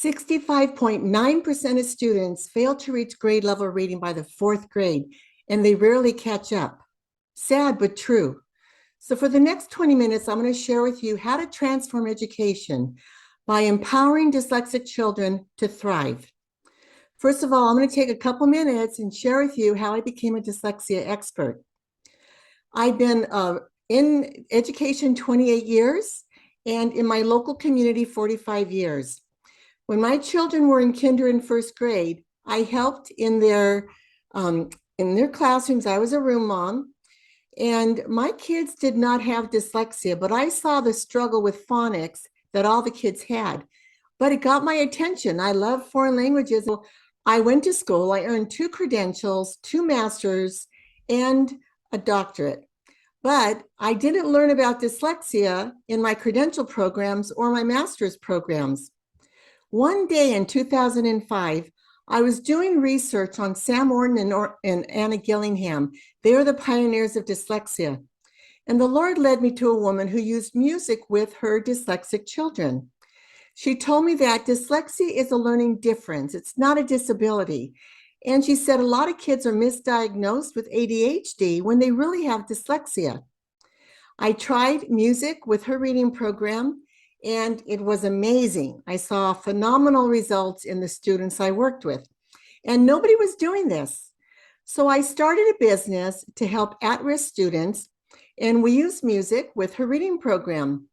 65.9% of students fail to reach grade level reading by the fourth grade, and they rarely catch up. Sad, but true. So for the next 20 minutes, I'm going to share with you how to transform education by empowering dyslexic children to thrive. First of all, I'm going to take a couple minutes and share with you how I became a dyslexia expert. I've been in education 28 years and in my local community 45 years. When my children were in kinder and first grade, I helped in their classrooms. I was a room mom, and my kids did not have dyslexia, but I saw the struggle with phonics that all the kids had. But it got my attention. I love foreign languages. I went to school. I earned 2 credentials, 2 masters, and a doctorate. But I didn't learn about dyslexia in my credential programs or my master's programs. One day in 2005, I was doing research on Sam Orton and Anna Gillingham. They were the pioneers of dyslexia. And the Lord led me to a woman who used music with her dyslexic children. She told me that dyslexia is a learning difference. It's not a disability. And she said a lot of kids are misdiagnosed with ADHD when they really have dyslexia. I tried music with her reading program, and it was amazing. I saw phenomenal results in the students I worked with, and nobody was doing this. So I started a business to help at-risk students, and we used music with her reading program.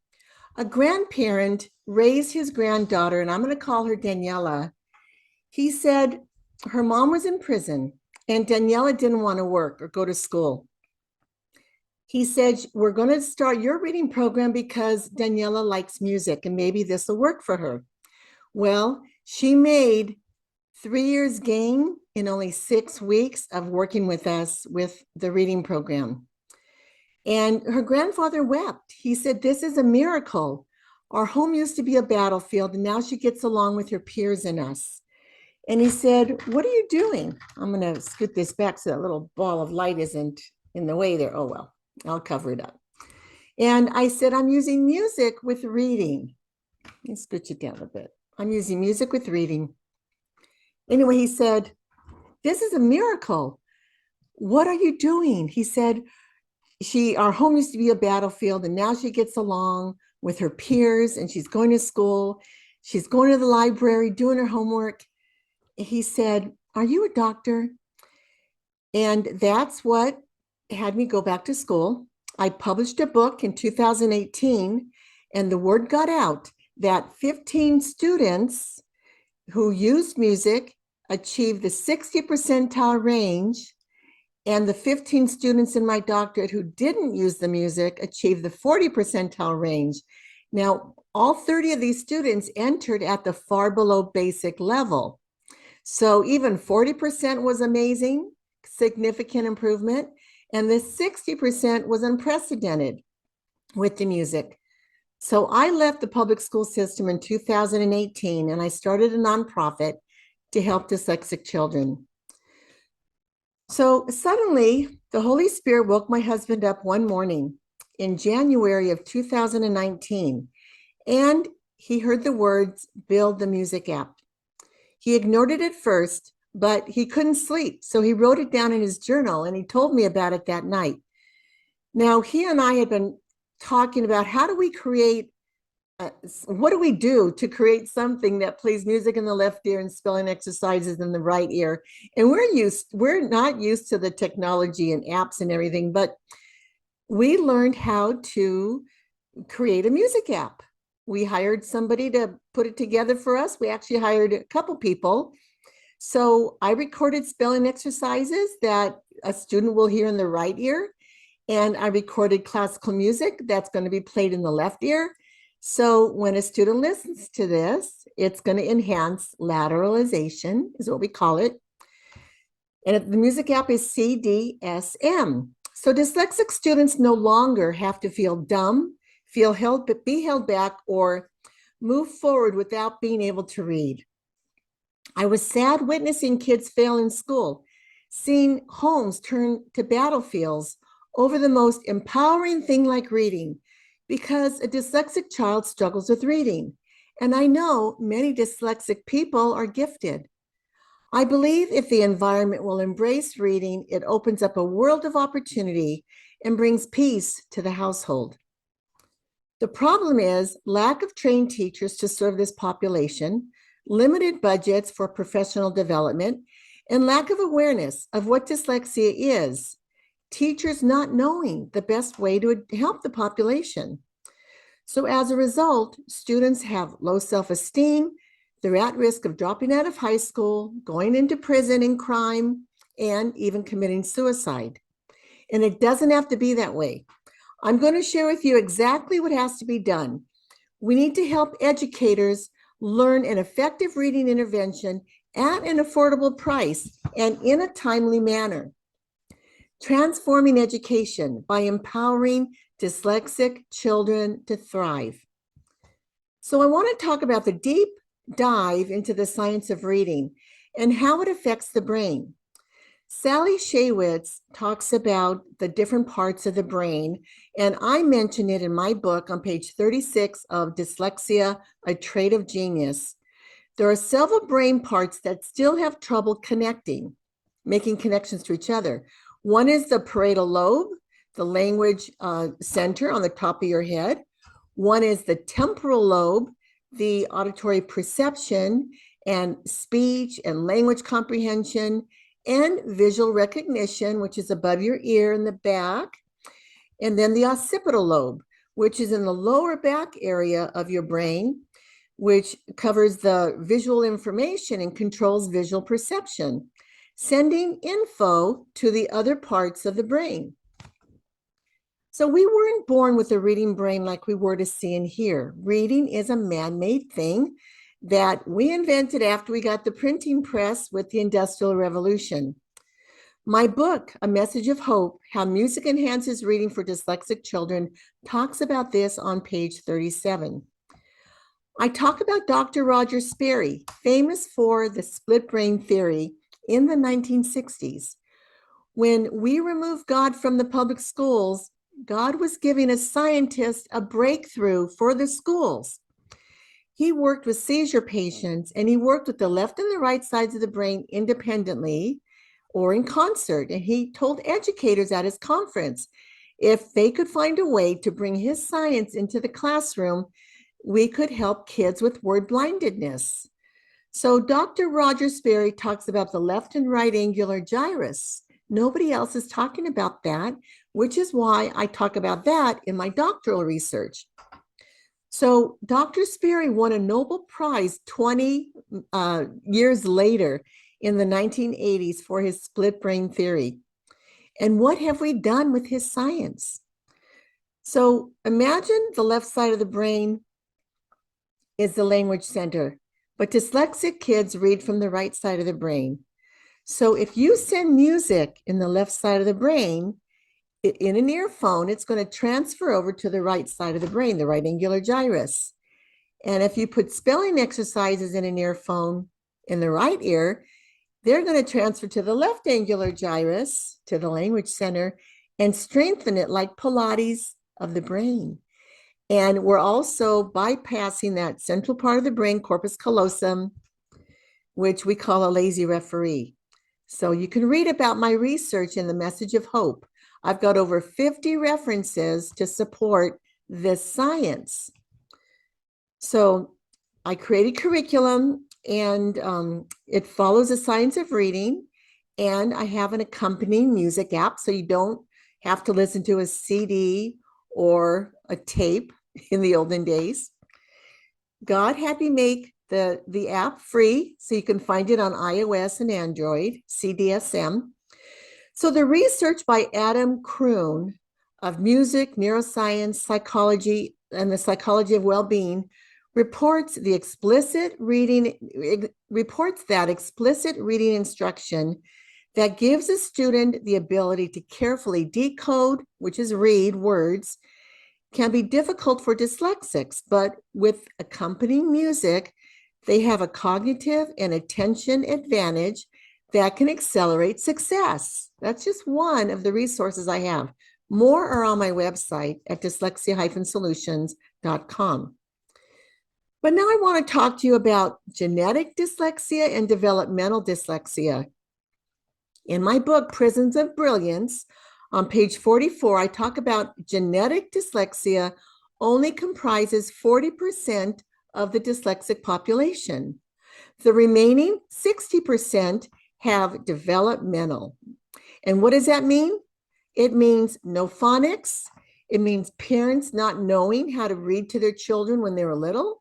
A grandparent raised his granddaughter, and I'm going to call her Daniela. He said her mom was in prison, and Daniela didn't want to work or go to school. He said, we're going to start your reading program because Daniela likes music and maybe this will work for her. Well, she made 3 years gain in only 6 weeks of working with us with the reading program. And her grandfather wept. He said, this is a miracle. Our home used to be a battlefield and now she gets along with her peers and us. And he said, what are you doing? I'm going to scoot this back so that little ball of light isn't in the way there. Oh, well. I'll cover it up. And I said, I'm using music with reading. Let me scooch it down a bit. I'm using music with reading. Anyway, he said, this is a miracle. What are you doing? He said, our home used to be a battlefield and now she gets along with her peers and she's going to school. She's going to the library, doing her homework. He said, are you a doctor? And that's what had me go back to school. I published a book in 2018, and the word got out that 15 students who used music achieved the 60th percentile range, and the 15 students in my doctorate who didn't use the music achieved the 40 percentile range. Now, all 30 of these students entered at the far below basic level. So even 40% was amazing, significant improvement. And the 60% was unprecedented with the music. So I left the public school system in 2018, and I started a nonprofit to help dyslexic children. So suddenly, the Holy Spirit woke my husband up one morning in January of 2019, and he heard the words, build the music app. He ignored it at first, but he couldn't sleep. So he wrote it down in his journal and he told me about it that night. Now, he and I had been talking about how do we create, what do we do to create something that plays music in the left ear and spelling exercises in the right ear? And we're not used to the technology and apps and everything, but we learned how to create a music app. We hired somebody to put it together for us. We actually hired a couple people. So I recorded spelling exercises that a student will hear in the right ear, and I recorded classical music that's going to be played in the left ear. So when a student listens to this, it's going to enhance lateralization, is what we call it. And the music app is CDSM. So dyslexic students no longer have to feel dumb, be held back, or move forward without being able to read. I was sad witnessing kids fail in school, seeing homes turn to battlefields over the most empowering thing like reading, because a dyslexic child struggles with reading. And I know many dyslexic people are gifted. I believe if the environment will embrace reading, it opens up a world of opportunity and brings peace to the household. The problem is lack of trained teachers to serve this population, limited budgets for professional development, and lack of awareness of what dyslexia is. Teachers not knowing the best way to help the population. So as a result, students have low self-esteem, they're at risk of dropping out of high school, going into prison and crime, and even committing suicide. And it doesn't have to be that way. I'm going to share with you exactly what has to be done. We need to help educators learn an effective reading intervention at an affordable price and in a timely manner. Transforming education by empowering dyslexic children to thrive. So I want to talk about the deep dive into the science of reading and how it affects the brain. Sally Shaywitz talks about the different parts of the brain, and I mention it in my book on page 36 of Dyslexia, A Trait of Genius. There are several brain parts that still have trouble connecting, making connections to each other. One is the parietal lobe, the language center on the top of your head. One is the temporal lobe, the auditory perception and speech and language comprehension, and visual recognition, which is above your ear in the back. And then the occipital lobe, which is in the lower back area of your brain, which covers the visual information and controls visual perception, sending info to the other parts of the brain. So we weren't born with a reading brain like we were to see and hear. Reading is a man-made thing that we invented after we got the printing press with the Industrial Revolution. My book, A Message of Hope, How Music Enhances Reading for Dyslexic Children, talks about this on page 37. I talk about Dr. Roger Sperry, famous for the split brain theory in the 1960s. When we removed God from the public schools, God was giving a scientist a breakthrough for the schools. He worked with seizure patients, and he worked with the left and the right sides of the brain independently or in concert. And he told educators at his conference, if they could find a way to bring his science into the classroom, we could help kids with word blindedness. So Dr. Roger Sperry talks about the left and right angular gyrus. Nobody else is talking about that, which is why I talk about that in my doctoral research. So Dr. Sperry won a Nobel Prize 20 years later in the 1980s for his split brain theory. And what have we done with his science? So imagine the left side of the brain is the language center, but dyslexic kids read from the right side of the brain. So if you send music in the left side of the brain, in an earphone, it's going to transfer over to the right side of the brain, the right angular gyrus. And if you put spelling exercises in an earphone in the right ear, they're going to transfer to the left angular gyrus, to the language center, and strengthen it like Pilates of the brain. And we're also bypassing that central part of the brain, corpus callosum, which we call a lazy referee. So you can read about my research in The Message of Hope. I've got over 50 references to support this science. So I created curriculum, and it follows the science of reading. And I have an accompanying music app, so you don't have to listen to a CD or a tape in the olden days. God had me make the app free, so you can find it on iOS and Android, CDSM. So the research by Adam Kroon of music, neuroscience, psychology, and the psychology of well-being reports that explicit reading instruction that gives a student the ability to carefully decode, which is read words, can be difficult for dyslexics, but with accompanying music, they have a cognitive and attention advantage that can accelerate success. That's just one of the resources I have. More are on my website at dyslexia-solutions.com. But now I want to talk to you about genetic dyslexia and developmental dyslexia. In my book, Prisons of Brilliance, on page 44, I talk about genetic dyslexia only comprises 40% of the dyslexic population. The remaining 60% have developmental. And what does that mean? It means no phonics. It means parents not knowing how to read to their children when they were little.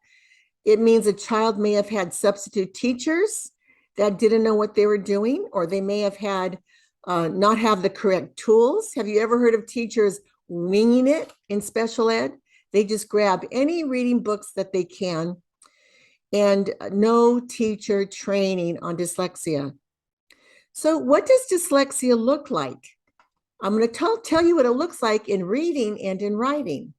It means a child may have had substitute teachers that didn't know what they were doing, or they may have had not have the correct tools. Have you ever heard of teachers winging it in special ed? They just grab any reading books that they can, and no teacher training on dyslexia. So what does dyslexia look like? I'm going to tell you what it looks like in reading and in writing.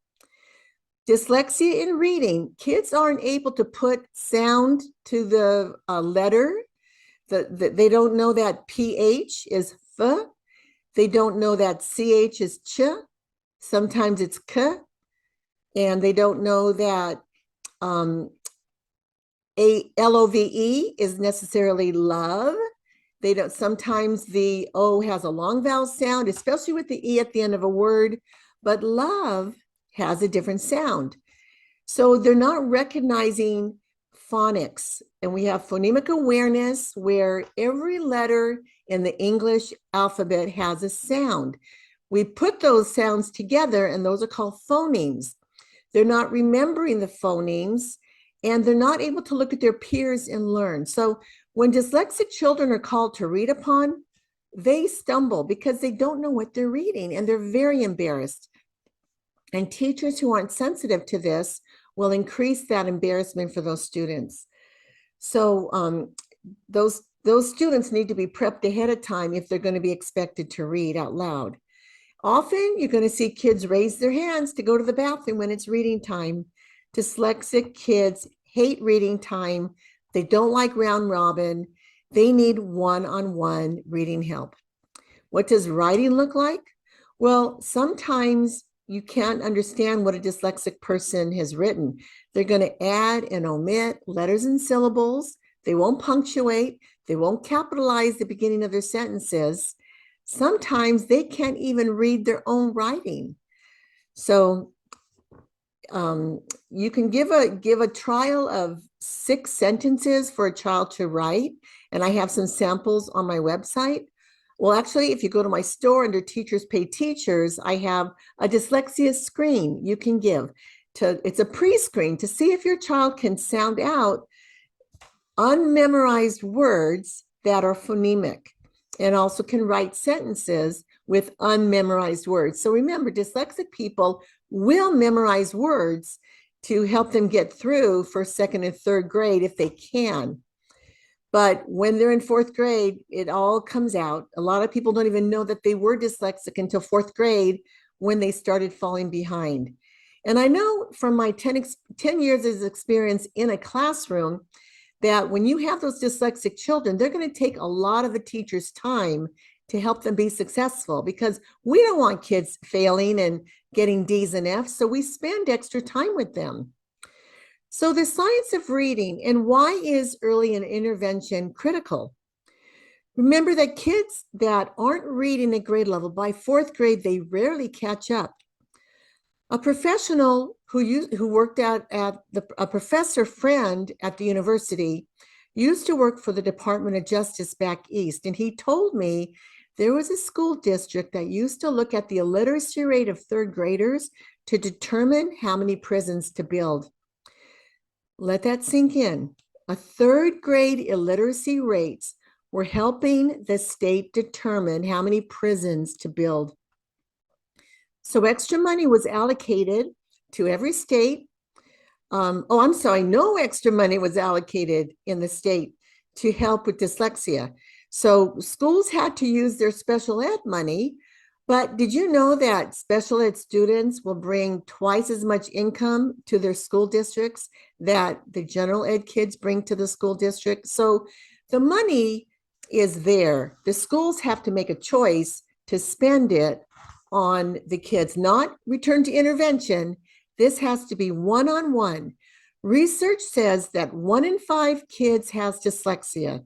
Dyslexia in reading, kids aren't able to put sound to the letter. They don't know that PH is F. They don't know that CH is Ch. Sometimes it's K. And they don't know that LOVE is necessarily love. They don't. Sometimes the O has a long vowel sound, especially with the E at the end of a word, but love has a different sound. So they're not recognizing phonics. And we have phonemic awareness, where every letter in the English alphabet has a sound. We put those sounds together, and those are called phonemes. They're not remembering the phonemes, and they're not able to look at their peers and learn. So when dyslexic children are called to read upon, they stumble because they don't know what they're reading, and they're very embarrassed. And teachers who aren't sensitive to this will increase that embarrassment for those students. So those students need to be prepped ahead of time if they're going to be expected to read out loud. Often you're going to see kids raise their hands to go to the bathroom when it's reading time. Dyslexic kids hate reading time. They don't like round robin. They need one-on-one reading help. What does writing look like? Well, sometimes you can't understand what a dyslexic person has written. They're going to add and omit letters and syllables. They won't punctuate. They won't capitalize the beginning of their sentences. Sometimes they can't even read their own writing. So you can give a trial of 6 sentences for a child to write, and I have some samples on my website. Well, actually, if you go to my store under Teachers Pay Teachers, I have a dyslexia screen you can give. It's a pre-screen to see if your child can sound out unmemorized words that are phonemic, and also can write sentences with unmemorized words. So remember, dyslexic people will memorize words to help them get through first, second, and third grade if they can. But when they're in 4th grade, it all comes out. A lot of people don't even know that they were dyslexic until 4th grade, when they started falling behind. And I know from my 10 years of experience in a classroom that when you have those dyslexic children, they're going to take a lot of the teacher's time to help them be successful, because we don't want kids failing and getting D's and F's. So we spend extra time with them. So the science of reading, and why is early intervention critical? Remember that kids that aren't reading at grade level, by 4th grade, they rarely catch up. A professional who worked out at a professor friend at the university used to work for the Department of Justice back east, and he told me there was a school district that used to look at the illiteracy rate of 3rd graders to determine how many prisons to build. Let that sink in. A 3rd grade illiteracy rates were helping the state determine how many prisons to build. So extra money was allocated to every state. No extra money was allocated in the state to help with dyslexia. So schools had to use their special ed money. But did you know that special ed students will bring twice as much income to their school districts that the general ed kids bring to the school district? So the money is there. The schools have to make a choice to spend it on the kids, not return to intervention. This has to be one-on-one. Research says that 1 in 5 kids has dyslexia,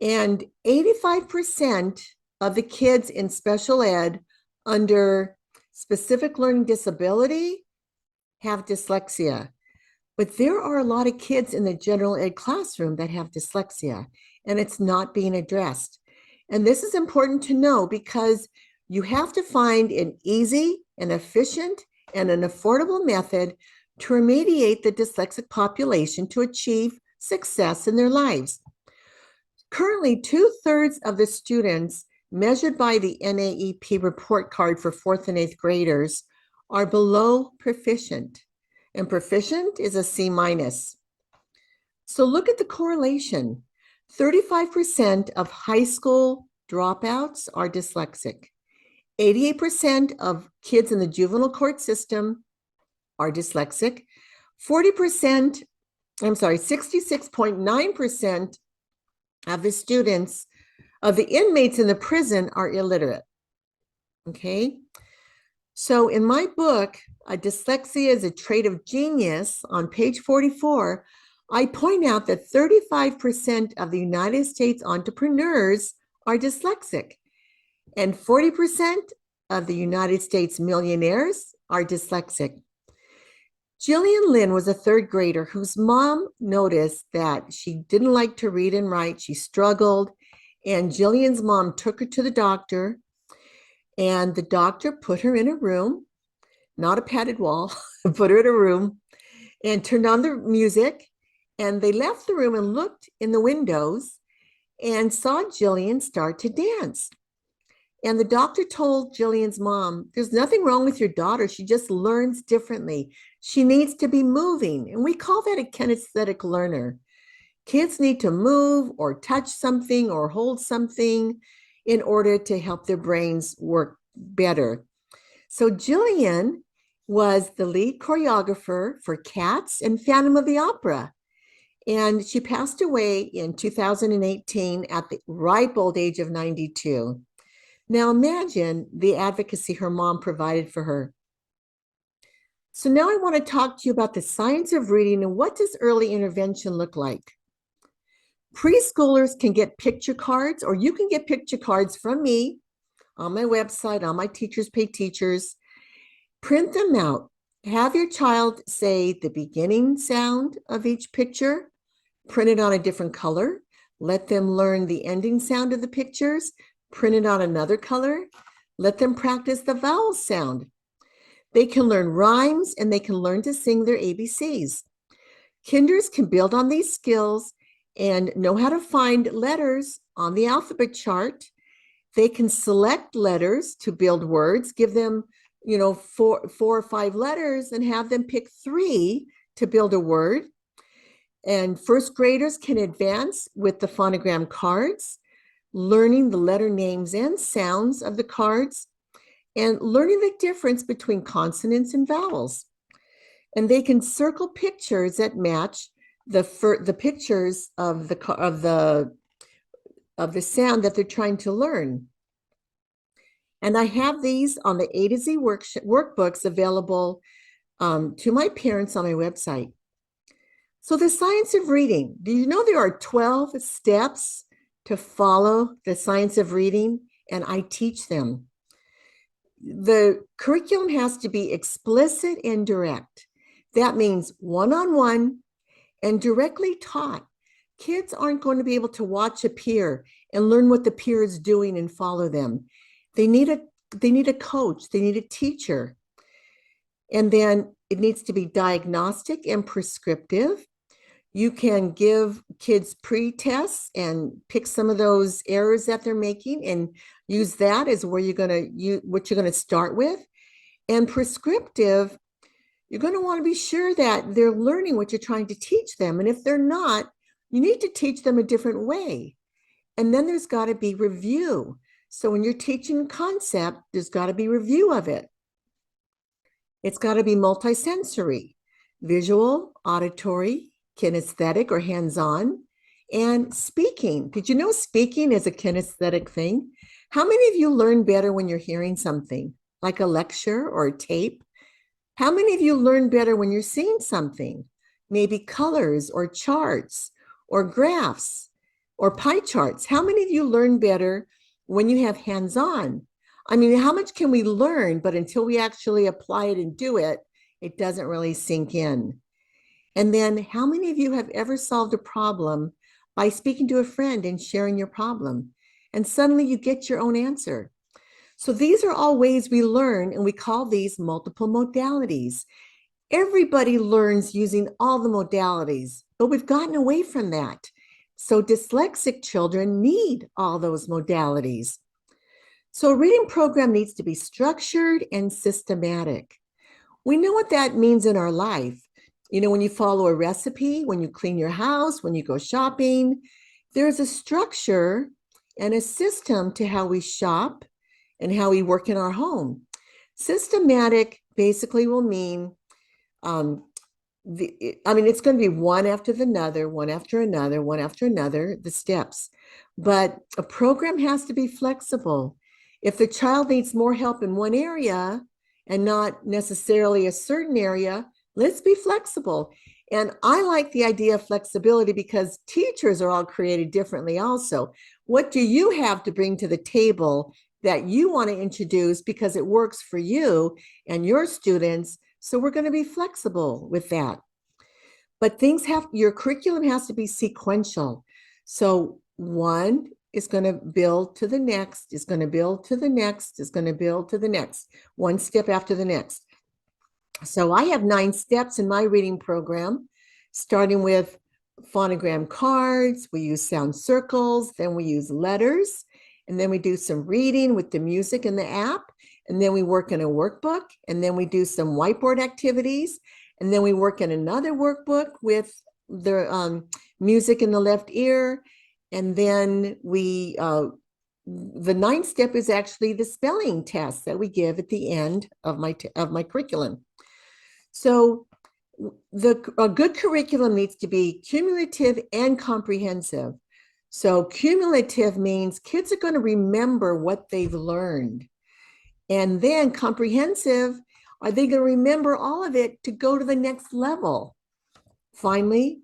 and 85% of the kids in special ed under specific learning disability have dyslexia. But there are a lot of kids in the general ed classroom that have dyslexia, and it's not being addressed. And this is important to know because you have to find an easy and efficient and an affordable method to remediate the dyslexic population to achieve success in their lives. Currently, 2/3 of the students measured by the NAEP report card for 4th and 8th graders are below proficient, and proficient is a C-. So look at the correlation. 35% of high school dropouts are dyslexic. 88% of kids in the juvenile court system are dyslexic. 66.9% of the students, of the inmates in the prison are illiterate. Okay. So in my book, Dyslexia is a Trait of Genius, on page 44, I point out that 35% of the United States entrepreneurs are dyslexic, and 40% of the United States millionaires are dyslexic. Jillian Lynn was a 3rd grader whose mom noticed that she didn't like to read and write. She struggled, and Jillian's mom took her to the doctor, and the doctor put her in a room, not a padded wall, put her in a room and turned on the music. And they left the room and looked in the windows and saw Jillian start to dance. And the doctor told Jillian's mom, there's nothing wrong with your daughter. She just learns differently. She needs to be moving. And we call that a kinesthetic learner. Kids need to move or touch something or hold something in order to help their brains work better. So Jillian was the lead choreographer for Cats and Phantom of the Opera. And she passed away in 2018 at the ripe old age of 92. Now imagine the advocacy her mom provided for her. So now I want to talk to you about the science of reading and what does early intervention look like. Preschoolers can get picture cards, or you can get picture cards from me on my website, on my Teachers Pay Teachers. Print them out. Have your child say the beginning sound of each picture, print it on a different color. Let them learn the ending sound of the pictures, print it on another color. Let them practice the vowel sound. They can learn rhymes and they can learn to sing their ABCs. Kinders can build on these skills and know how to find letters on the alphabet chart. They can select letters to build words, give them, 4 or 5 letters and have them pick 3 to build a word. And 1st graders can advance with the phonogram cards, learning the letter names and sounds of the cards, and learning the difference between consonants and vowels. And they can circle pictures that match the pictures of the sound that they're trying to learn. And I have these on the A to Z workbooks available to my parents on my website. So the science of reading. Do you know there are 12 steps to follow the science of reading? And I teach them. The curriculum has to be explicit and direct. That means one-on-one and directly taught. Kids aren't going to be able to watch a peer and learn what the peer is doing and follow them. They need a coach, they need a teacher. And then it needs to be diagnostic and prescriptive. You can give kids pre-tests and pick some of those errors that they're making and use that as where what you're going to start with. And prescriptive, you're going to want to be sure that they're learning what you're trying to teach them. And if they're not, you need to teach them a different way. And then there's got to be review. So when you're teaching concept, there's got to be review of it. It's got to be multisensory, visual, auditory, kinesthetic or hands-on, and speaking. Did you know speaking is a kinesthetic thing? How many of you learn better when you're hearing something, like a lecture or a tape? How many of you learn better when you're seeing something? maybe colors or charts or graphs or pie charts. How many of you learn better when you have hands-on? I mean, how much can we learn, but until we actually apply it and do it, it doesn't really sink in. And then how many of you have ever solved a problem by speaking to a friend and sharing your problem? And suddenly you get your own answer. So these are all ways we learn, and we call these multiple modalities. Everybody learns using all the modalities, but we've gotten away from that. So dyslexic children need all those modalities. So a reading program needs to be structured and systematic. We know what that means in our life. You know, when you follow a recipe, when you clean your house, when you go shopping, there's a structure and a system to how we shop and how we work in our home. Systematic basically will mean, it's going to be one after another, one after another, one after another, the steps. But a program has to be flexible. If the child needs more help in one area and not necessarily a certain area, let's be flexible. And I like the idea of flexibility because teachers are all created differently also. What do you have to bring to the table that you want to introduce because it works for you and your students? So we're going to be flexible with that. But your curriculum has to be sequential. So one is going to build to the next, is going to build to the next, is going to build to the next, one step after the next. So I have 9 steps in my reading program, starting with phonogram cards. We use sound circles, then we use letters, and then we do some reading with the music in the app, and then we work in a workbook, and then we do some whiteboard activities, and then we work in another workbook with the music in the left ear, and then the 9th step is actually the spelling test that we give at the end of my curriculum. So a good curriculum needs to be cumulative and comprehensive. So cumulative means kids are going to remember what they've learned. And then comprehensive, are they going to remember all of it to go to the next level? Finally,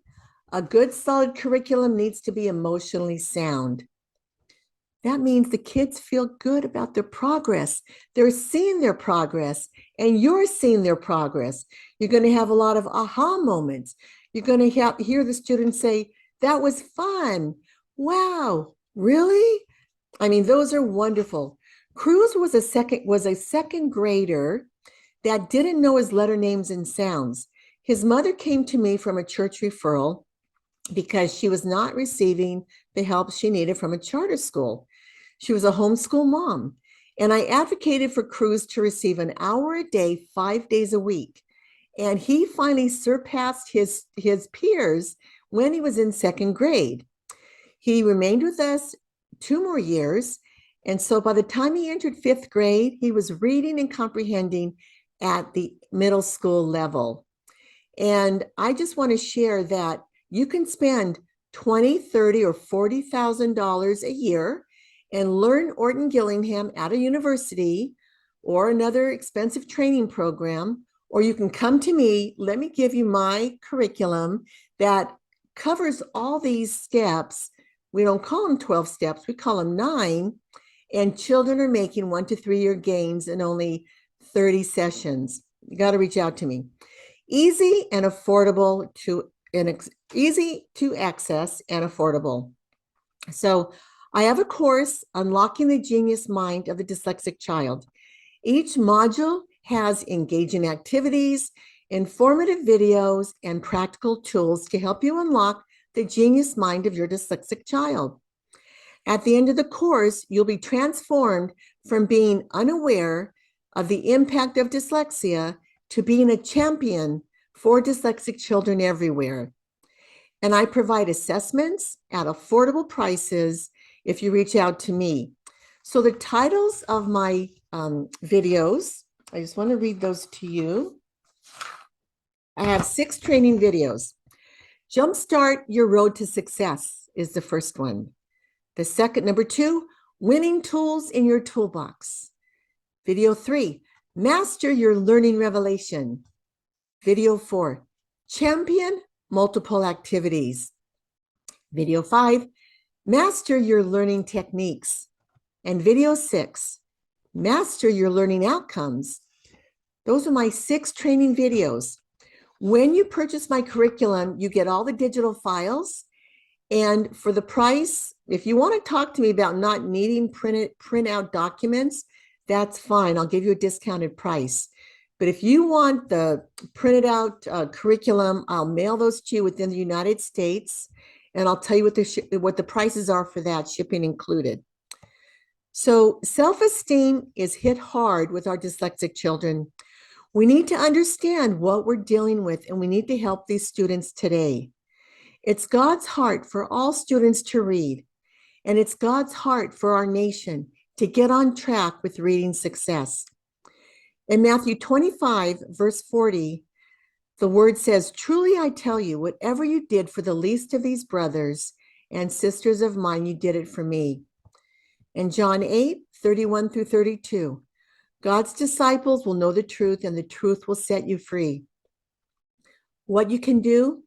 a good solid curriculum needs to be emotionally sound. That means the kids feel good about their progress. They're seeing their progress, and you're seeing their progress. You're going to have a lot of aha moments. You're going to hear the students say, "That was fun. Wow, really?" I mean, those are wonderful. Cruz was a second grader that didn't know his letter names and sounds. His mother came to me from a church referral because she was not receiving the help she needed from a charter school. She was a homeschool mom, and I advocated for Cruz to receive an hour a day, 5 days a week. And he finally surpassed his peers when he was in 2nd grade. He remained with us 2 more years. And so by the time he entered 5th grade, he was reading and comprehending at the middle school level. And I just want to share that you can spend $20,000, $30,000, or $40,000 a year and learn Orton-Gillingham at a university or another expensive training program, or you can come to me. Let me give you my curriculum that covers all these steps. We don't call them 12 steps, we call them 9, and children are making 1 to 3 year gains in only 30 sessions. You got to reach out to me. Easy and affordable easy to access and affordable. So I have a course, Unlocking the Genius Mind of the Dyslexic Child. Each module has engaging activities, informative videos, and practical tools to help you unlock the genius mind of your dyslexic child. At the end of the course, you'll be transformed from being unaware of the impact of dyslexia to being a champion for dyslexic children everywhere. And I provide assessments at affordable prices if you reach out to me. So the titles of my videos, I just want to read those to you. I have 6 training videos. Jumpstart Your Road to Success is the first one. The second, number 2, Winning Tools in Your Toolbox. Video 3, Master Your Learning Revelation. Video 4, Champion multiple activities. Video 5, master your learning techniques. And video 6, master your learning outcomes. Those are my 6 training videos. When you purchase my curriculum, you get all the digital files. And for the price, if you want to talk to me about not needing print out documents, that's fine. I'll give you a discounted price. But if you want the printed out curriculum, I'll mail those to you within the United States. And I'll tell you what the prices are for that, shipping included. So self-esteem is hit hard with our dyslexic children. We need to understand what we're dealing with, and we need to help these students today. It's God's heart for all students to read, and it's God's heart for our nation to get on track with reading success. In Matthew 25, verse 40, the word says, "Truly I tell you, whatever you did for the least of these brothers and sisters of mine, you did it for me." In John 8, 31 through 32, God's disciples will know the truth, and the truth will set you free. What you can do?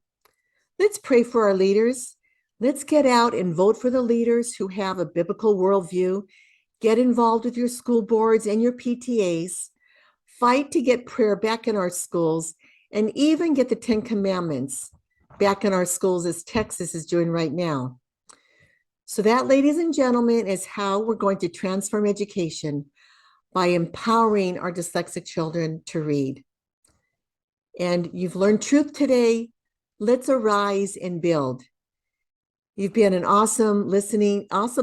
Let's pray for our leaders. Let's get out and vote for the leaders who have a biblical worldview. Get involved with your school boards and your PTAs. Fight to get prayer back in our schools, and even get the 10 Commandments back in our schools, as Texas is doing right now. So that, ladies and gentlemen, is how we're going to transform education, by empowering our dyslexic children to read. And you've learned truth today. Let's arise and build. You've been an awesome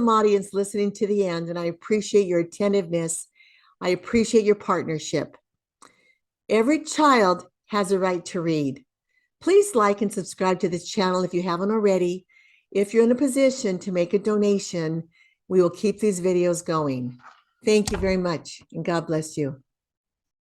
audience listening to the end, and I appreciate your attentiveness. I appreciate your partnership. Every child has a right to read. Please like and subscribe to this channel if you haven't already. If you're in a position to make a donation, we will keep these videos going. Thank you very much, and God bless you.